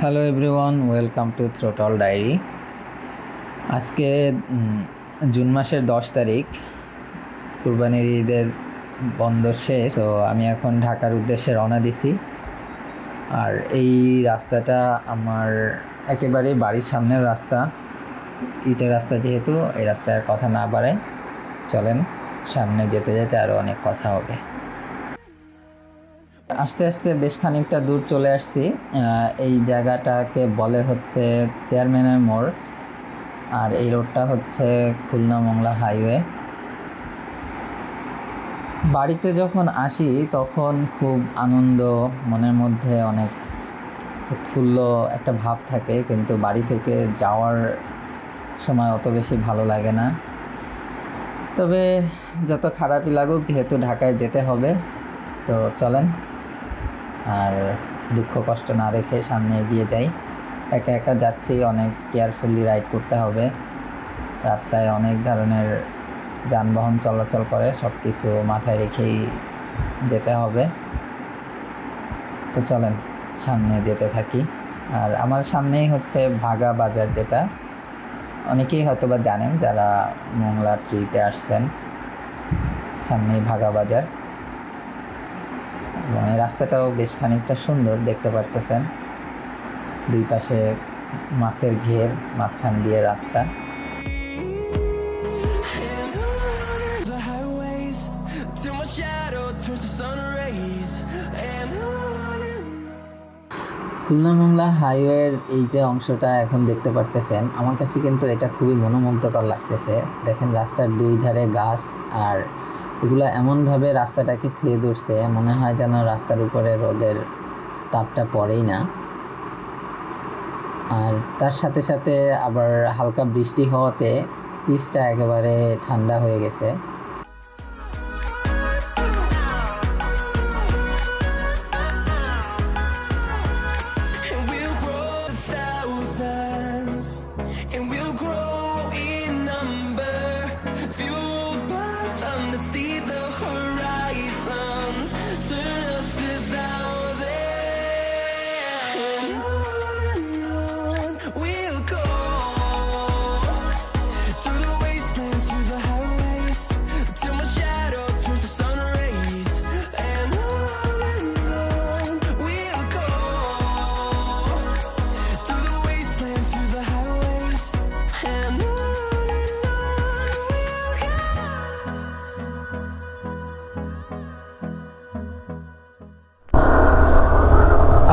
Hello everyone, welcome to Throttle Diary. আজকে June মাসের 10 তারিখ, কুরবানির ঈদের বন্ধ শেষ। তো আমি এখন ঢাকার উদ্দেশ্যে রওনা দিছি। আর এই রাস্তাটা আমার একেবারেই বাড়ির সামনের রাস্তা, ইটের রাস্তা যেহেতু। এই রাস্তার কথা না বাড়ায় চলেন, সামনে যেতে যেতে আরও অনেক কথা হবে। আস্তে আস্তে বেশ খানিকটা দূর চলে আসছি। এই জায়গাটাকে বলে হচ্ছে চেয়ারম্যানের মোড়, আর এই রোডটা হচ্ছে খুলনা মংলা হাইওয়ে। বাড়িতে যখন আসি তখন খুব আনন্দ, মনের মধ্যে অনেক উৎফুল্ল একটা ভাব থাকে, কিন্তু বাড়ি থেকে যাওয়ার সময় অত বেশি ভালো লাগে না। তবে যত খারাপই লাগুক, যেহেতু ঢাকায় যেতে হবে, তো চলেন আর দুঃখ কষ্ট না রেখে সামনে এগিয়ে যাই। একা একা যাচ্ছি, অনেক কেয়ারফুলি রাইড করতে হবে। রাস্তায় অনেক ধরনের যানবাহন চলাচল করে, সব কিছু মাথায় রেখেই যেতে হবে। তো চলেন সামনে যেতে থাকি। আর আমার সামনেই হচ্ছে ভাগা বাজার, যেটা অনেকেই হয়তো বা জানেন যারা মংলা ট্রিপে আসছেন। সামনেই ভাগা বাজার, এবং এই রাস্তাটাও বেশ খানিকটা সুন্দর, দেখতে পারতেছেন। দুই পাশে মাছের ঘের, মাঝখান দিয়ে রাস্তা। খুলনা মংলা হাইওয়ের এই যে অংশটা এখন দেখতে পারতেছেন, আমার কাছে কিন্তু এটা খুবই মনোমুগ্ধকর লাগতেছে। দেখেন রাস্তার দুই ধারে গাছ, আর এগুলো এমনভাবে রাস্তাটাকে ছেয়ে ধরছে, মনে হয় যেন রাস্তার উপরে রোদের তাপটা পড়েই না। আর তার সাথে সাথে আবার হালকা বৃষ্টি হওয়াতে পিচটা একেবারে ঠান্ডা হয়ে গেছে।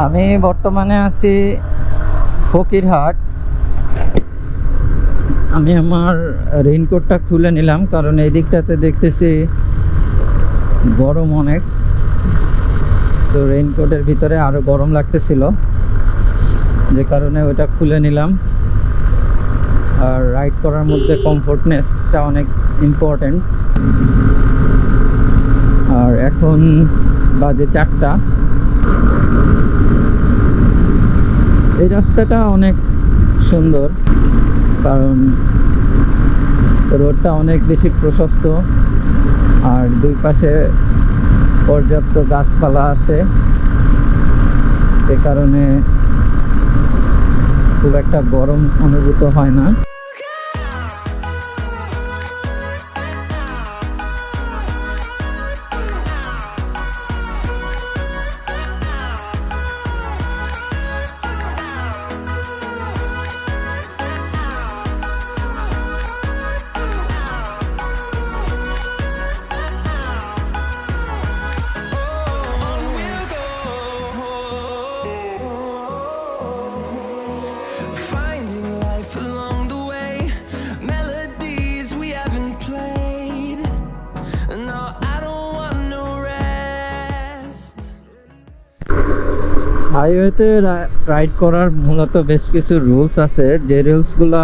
আমি বর্তমানে আছি ফকিরহাট। আমি আমার রেইনকোটটা খুলে নিলাম, কারণ এই দিকটাতে দেখতেছি গরম অনেক। সো রেইনকোটের ভিতরে আরও গরম লাগতেছিল, যে কারণে ওটা খুলে নিলাম। আর রাইড করার মধ্যে কমফোর্টনেসটা অনেক ইম্পর্টেন্ট। আর এখন বাজে 4টা। এই রাস্তাটা অনেক সুন্দর, কারণ রোডটা অনেক বেশি প্রশস্ত, আর দুই পাশে পর্যাপ্ত গাছপালা আছে, যে কারণে খুব একটা গরম অনুভূত হয় না। হাইওয়েতে রাইড করার মূলত বেশ কিছু রুলস আছে, যে রুলসগুলো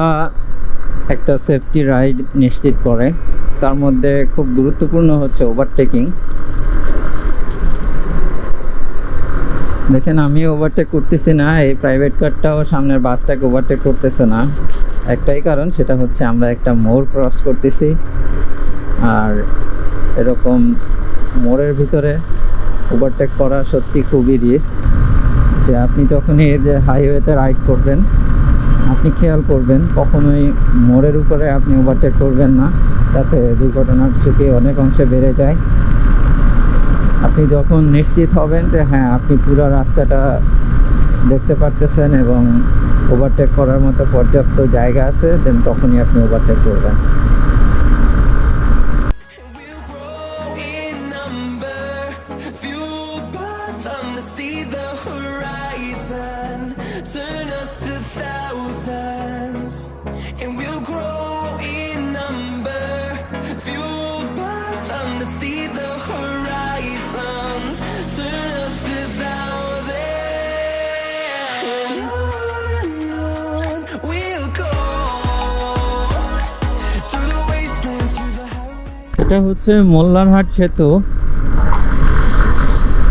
একটা সেফটি রাইড নিশ্চিত করে। তার মধ্যে খুব গুরুত্বপূর্ণ হচ্ছে ওভারটেকিং। দেখেন আমি ওভারটেক করতেছি না, এই প্রাইভেট কারটাও সামনের বাসটাকে ওভারটেক করতেছে না। একটাই কারণ, সেটা হচ্ছে আমরা একটা মোড় ক্রস করতেছি, আর এরকম মোড়ের ভিতরে ওভারটেক করা সত্যি খুবই রিস্ক। যে আপনি যখনই এই যে হাইওয়েতে রাইড করবেন, আপনি খেয়াল করবেন কখনোই মোড়ের উপরে আপনি ওভারটেক করবেন না, তাতে দুর্ঘটনার ঝুঁকি অনেক অংশে বেড়ে যায়। আপনি যখন নিশ্চিত হবেন যে হ্যাঁ আপনি পুরো রাস্তাটা দেখতে পারতেছেন এবং ওভারটেক করার মতো পর্যাপ্ত জায়গা আছে, দেন তখনই আপনি ওভারটেক করবেন। এটা হচ্ছে মোল্লারহাট সেতু।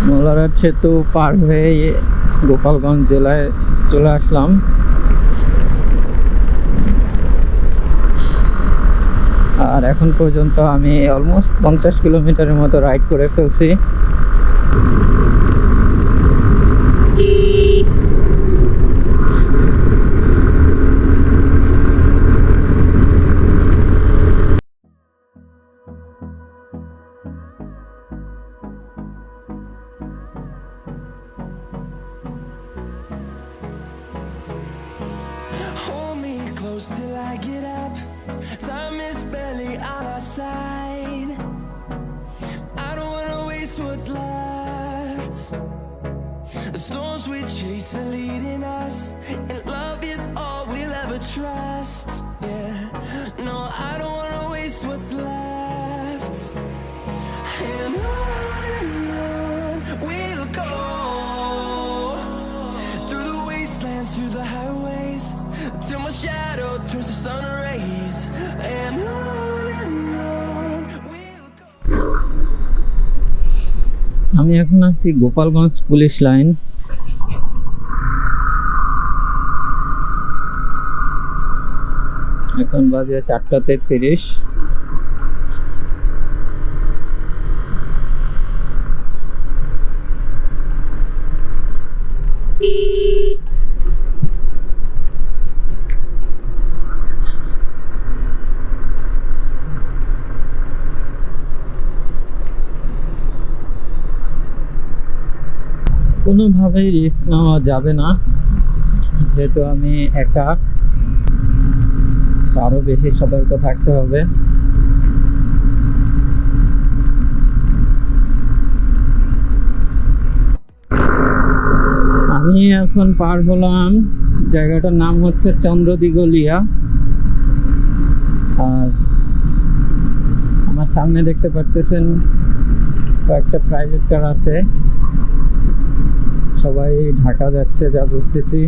মোল্লারহাট সেতু পার হয়ে গোপালগঞ্জ জেলায় চলে আসলাম। আর এখন পর্যন্ত আমি অলমোস্ট 50 কিলোমিটারের মতো রাইড করে ফেলছি। Till I get up, time is barely on our side. I don't wanna waste what's left. The storms we chase are leading us, and love is all we'll ever trust. Yeah, no, I don't wanna waste what's left. And on we'll go, through the wastelands, through the highways, till my shadow turns to sun rays. And on we'll go. আমি এখন আছি Gopalganj police line. এখন বাজে 4:33। কোনোভাবেই risk নেওয়া যাবে না, যেহেতু আমি একা, আরো বেশি সতর্ক থাকতে হবে। আমি এখন পার হলাম, জায়গাটার নাম হচ্ছে চন্দ্রদিগলিয়া। আর আমার সামনে দেখতে পারতেছেন কয়েকটা প্রাইভেট কার আছে, সবাই ঢাকা যাচ্ছে যা বুঝতেছি।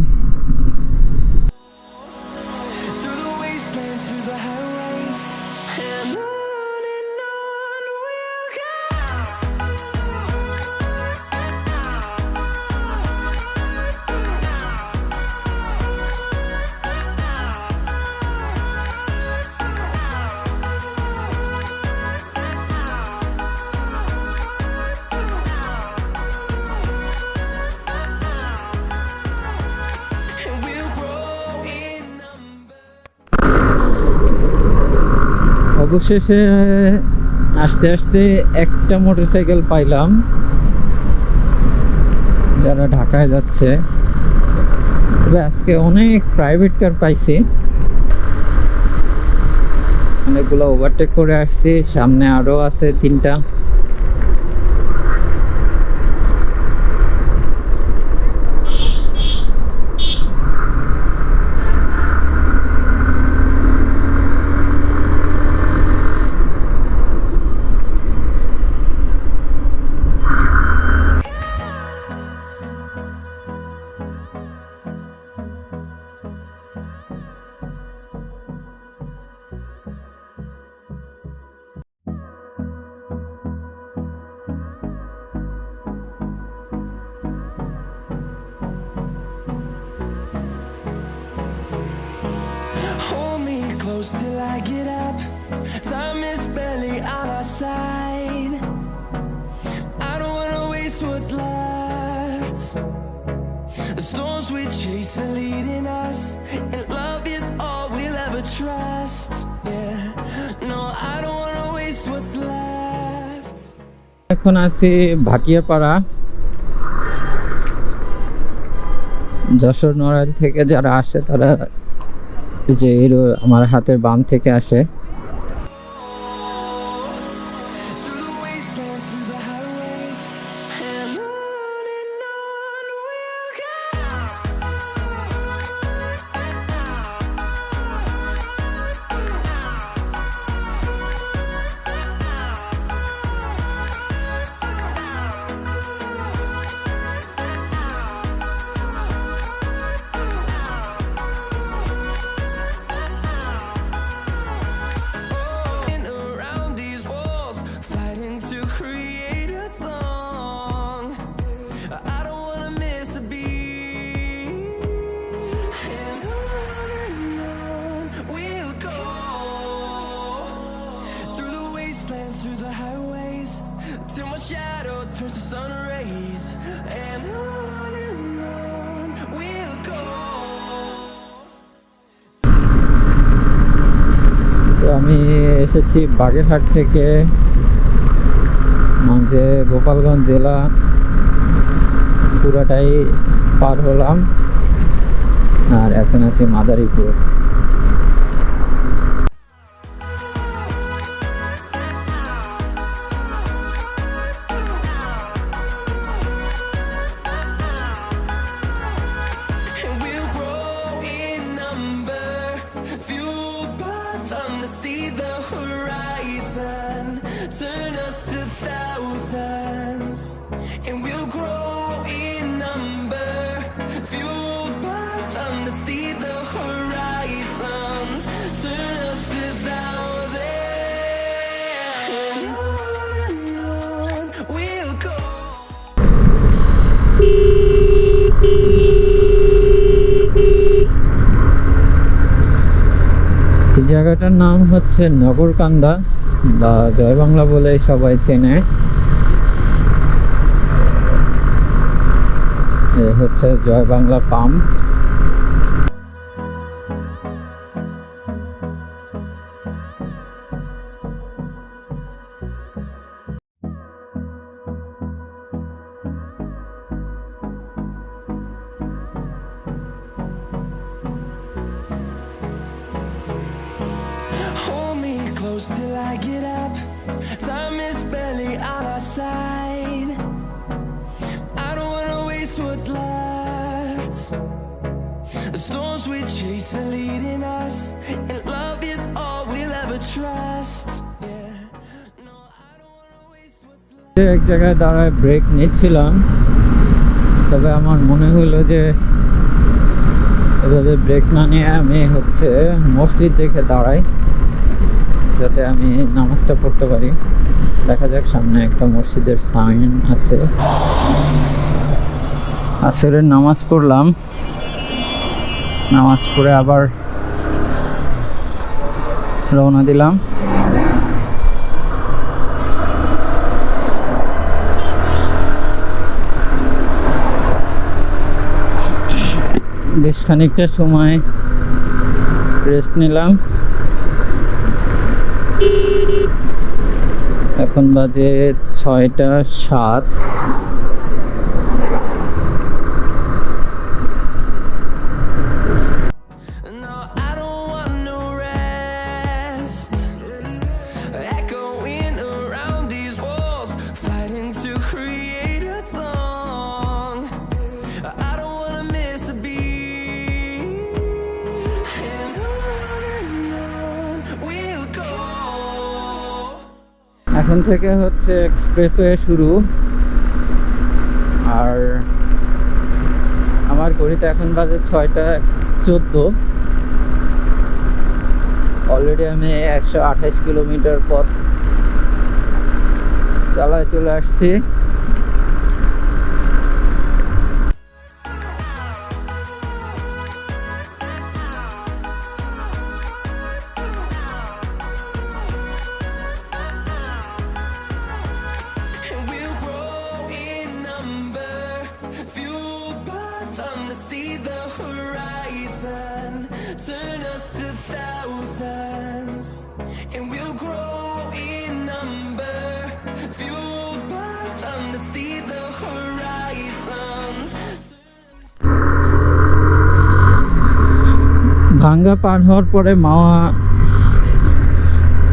অবশেষে আস্তে আস্তে একটা মোটরসাইকেল পাইলাম যারা ঢাকায় যাচ্ছে। তবে আজকে অনেক প্রাইভেট কার পাইছি, অনেকগুলো ওভারটেক করে আসছি, সামনে আরো আছে 3টা। Close till I get up, time is barely on our side. I don't wanna waste what's left. The storms we chase are leading us, and love is all we'll ever trust. Yeah, no, I don't wanna waste what's left. এখন আছি ভাটিয়াপাড়া। যশোর নড়াইল থেকে যারা আসে তারা যে আমার হাতের বাম থেকে আসে। Through the wastelands, through the highways, and on we'll go. Around these walls, fighting to create a song. I don't wanna miss a beat, and on we'll go. Through the wastelands, through the highways, till my shadow turns to sun rays, and on we'll go. তো আমি এসেছি বাগেরহাট থেকে, মাঝে গোপালগঞ্জ জেলা পুরাটাই পার হলাম, আর এখন আছি Madaripur. And we'll grow in number, fueled by them to see the horizon, turn us to thousands. And we'll grow in number, fueled by them to see the horizon, turn us to thousands. And on we'll go. এই জায়গাটার নাম হচ্ছে নগরকান্দা বা জয় বাংলা বলে সবাই চেনে। এ হচ্ছে Joy Bangla pump. Hold me close till I get up. Time is barely on our side. I don't wanna waste what's left. The storms we chase are leading us, and love is all we'll ever trust. Yeah. No, I don't wanna waste what's left. এক জায়গায় দাঁড়ায় break নিচ্ছিলাম, তবে আমার মনে হলো যে এভাবে ব্রেক না নিয়ে আমি হচ্ছে মসজিদ দেখে দাঁড়াই, যাতে আমি নামাজটা পড়তে পারি। দেখা যাক, সামনে একটা মসজিদের সাইন আছে। আসরের নামাজ পড়লাম, নামাজ পড়ে আবার রওনা দিলাম। বেশ খানিকটা সময় রেস্ট নিলাম। এখন বাজে 6:07। No, I don't want no rest. Echoing around these walls, fighting to create a song. I don't wanna miss a beat, and on we'll go. এখন থেকে হচ্ছে এক্সপ্রেসওয়ে শুরু, আর আমার ঘড়িতে এখন বাজে 6:14। অলরেডি আমি 128 কিলোমিটার পথ চালায় চলে আসছি। And we'll grow in number, fueled by them to see the horizon, turn us to thousands, and we'll grow in number, fueled by them to see the horizon. ভাঙ্গা পার হওয়ার পরে মাওয়া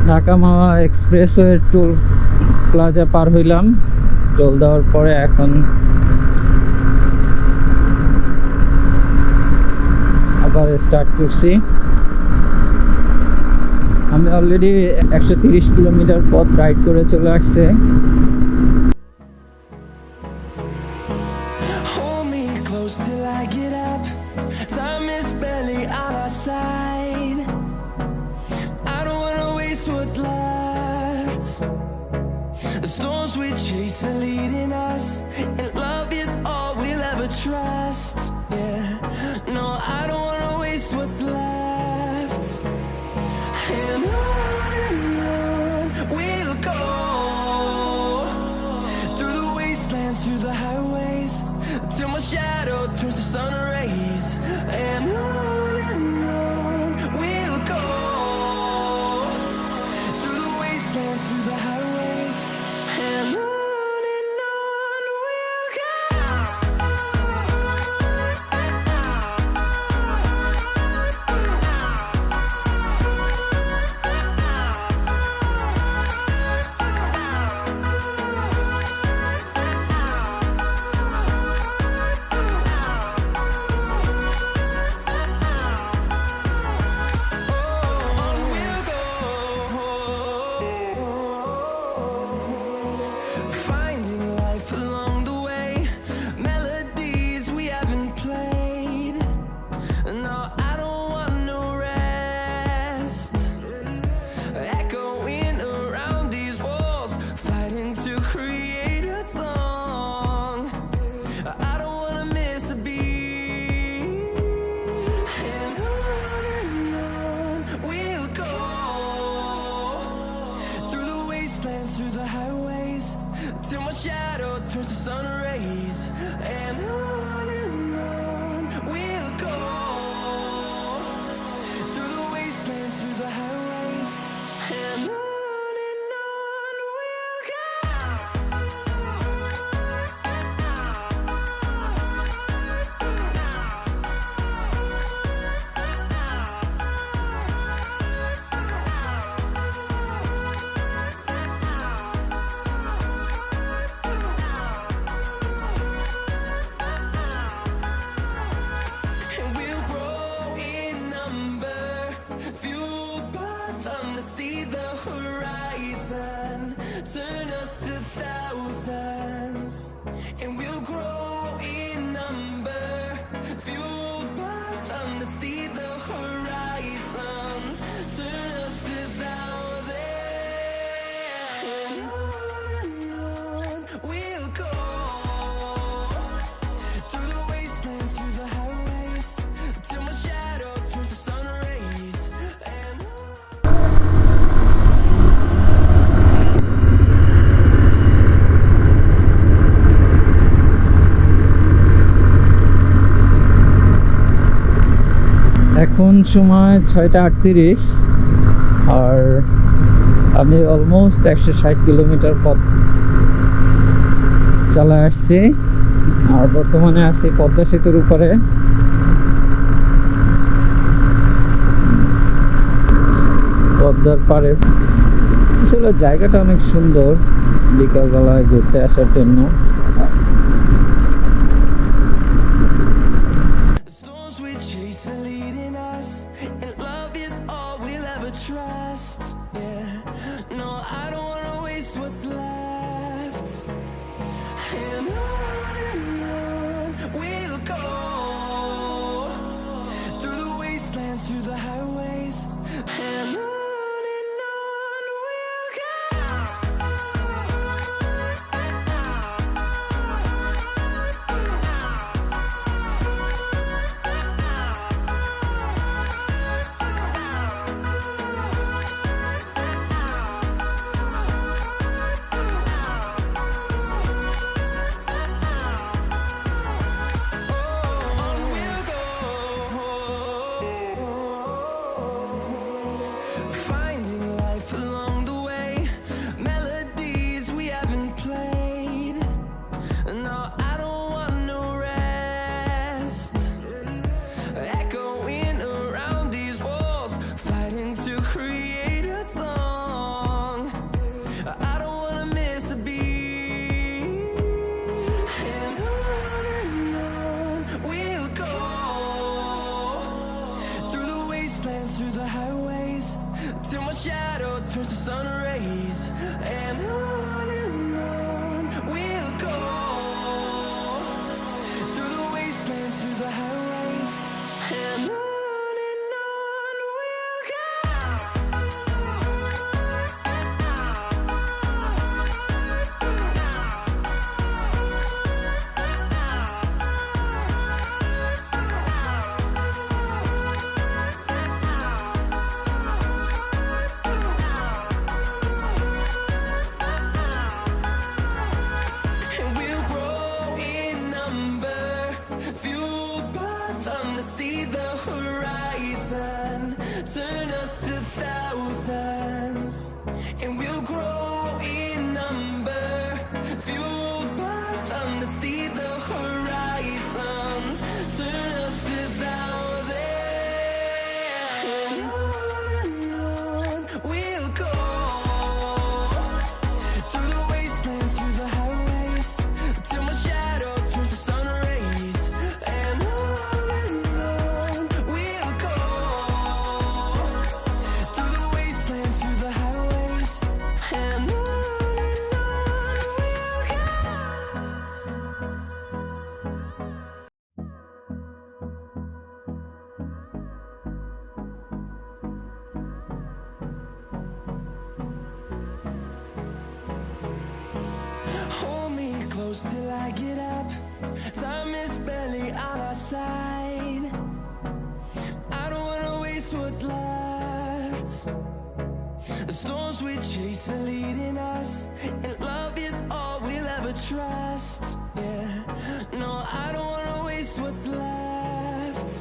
ঢাকা মাওয়া এক্সপ্রেসওয়ে টোল প্লাজা পার হইলাম। Toll দেওয়ার পরে এখন আবার start করছি। আমি অলরেডি 130 কিলোমিটার পথ রাইড করে চলে আসছে। Hold me close till I get up. Time is barely on our side. I don't wanna waste what's left. The storms we chase are leading us, and love is all we'll ever trust. Yeah, no, I don't wanna waste what's left. And on we'll go, through the wastelands, through the highways, till my shadow turns to sun rays. And on we'll go, through the wastelands, through the highways. And on we'll go. On we'll go, finding life along the way, melodies we haven't played. No, I don't want no rest, echoing around these walls, fighting to create a song. I don't wanna miss a beat. And on we'll go, through the wastelands, through the highways, till my shadow turns to sun rays. And on we'll go, through the wastelands, through the highways. And on we'll go. And we'll grow in number, fueled by them to see the horizon, turn us to thousands, and we'll grow in number, fueled by them to see the horizon, turn us to thousands. And on we'll go, through the wastelands, through the highways, till my shadow turns to sun rays. And এখন সময় 6:38 আর আমি almost 160 kilometre পথ চলে আসছি। আর বর্তমানে আছি পদ্মা সেতুর উপরে। পদ্মার পাড়ে আসলে জায়গাটা অনেক সুন্দর বিকালবেলায় ঘুরতে আসার জন্য। the storms we chase are leading us, and love is all we'll ever trust. Yeah, no, I don't wanna waste what's left. And on we'll go, through the wastelands, through the highways. And on we'll go. On we'll turns to sun rays, and on we'll go through the wastelands, through the highways, and on we'll go. And we'll grow in number, fueled by them to see the horizon, turn us to thousands. And we'll grow in number, fueled by them to see the horizon, turn us to thousands. And on we'll go through the wastelands, through the highways, till my shadow turns to sun rays, and on we'll go through the wastelands, through the highways, and on we'll go. Hold me close till I get up. Time is barely on our side. I don't wanna waste what's left. The storms we chase are leading us, and love is all we'll ever trust. Yeah, no, I don't wanna waste what's left.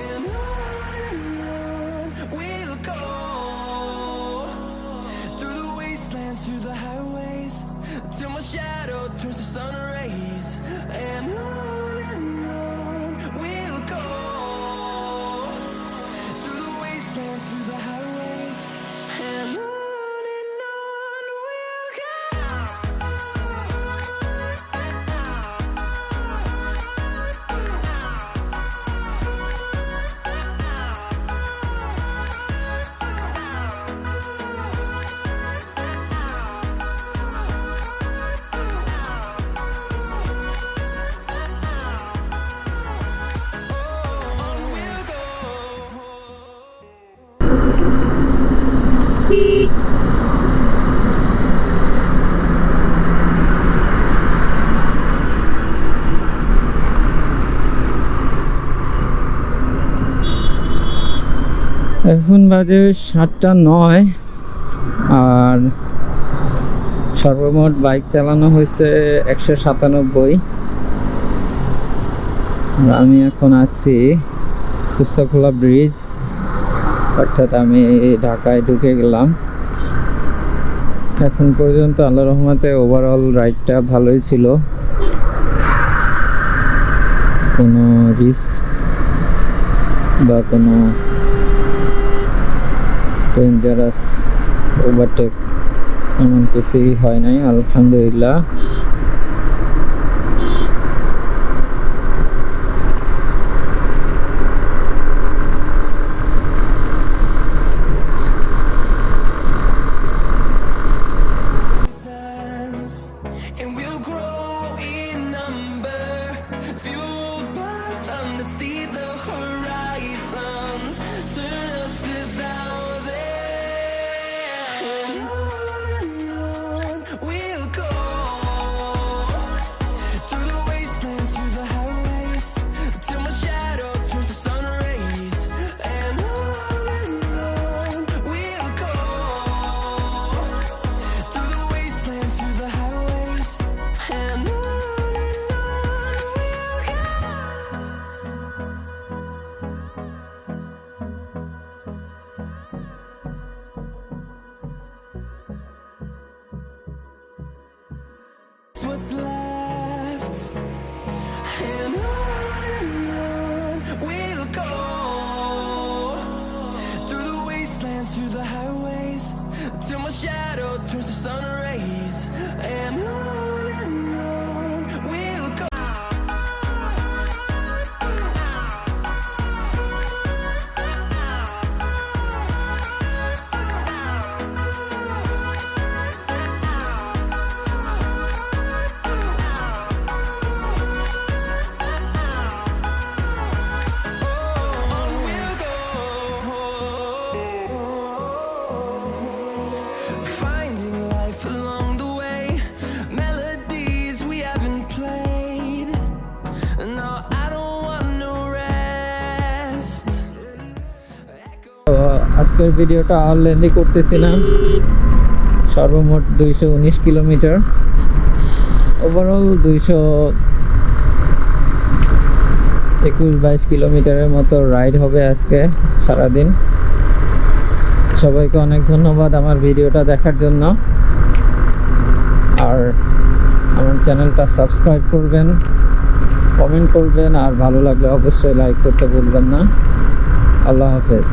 And on we'll go through the wastelands, through the highways, till my shadow turns to sun rays, and on we'll go through the wastelands, through the highways, and on we'll go. On we'll go. এখন বাজে 7:09, আর সর্বমোট bike চালানো হয়েছে 197। আর আমি এখন আছি কুস্তাখোলা bridge, অর্থাৎ আমি ঢাকায় ঢুকে গেলাম। এখন পর্যন্ত আল্লাহর রহমতে ওভারঅল রাইডটা ভালোই ছিল, কোনো রিস্ক বা কোনো ডেঞ্জারাস ওভারটেক এমন কিছুই হয় নাই, আলহামদুলিল্লাহ। And we'll grow in number, fueled by them to see the horizon, turn us to thousands. And on we'll go through the wastelands, through the highways, till my shadow turns to sun rays, and on we'll go through the wastelands, through the highways, and on we'll go. What's left, and on we'll go through the wastelands, through the highways, till my shadow turns to sun rays, and on we'll go. আজকের ভিডিওটা আর lengthy করতেছি না। সর্বমোট 219 kilometre, overall 221-22 কিলোমিটারের মতো ride হবে আজকে সারাদিন। সবাইকে অনেক ধন্যবাদ আমার ভিডিওটা দেখার জন্য। আর আমার চ্যানেলটা সাবস্ক্রাইব করবেন, কমেন্ট করবেন, আর ভালো লাগলে অবশ্যই লাইক করতে ভুলবেন না। আল্লাহ হাফেজ।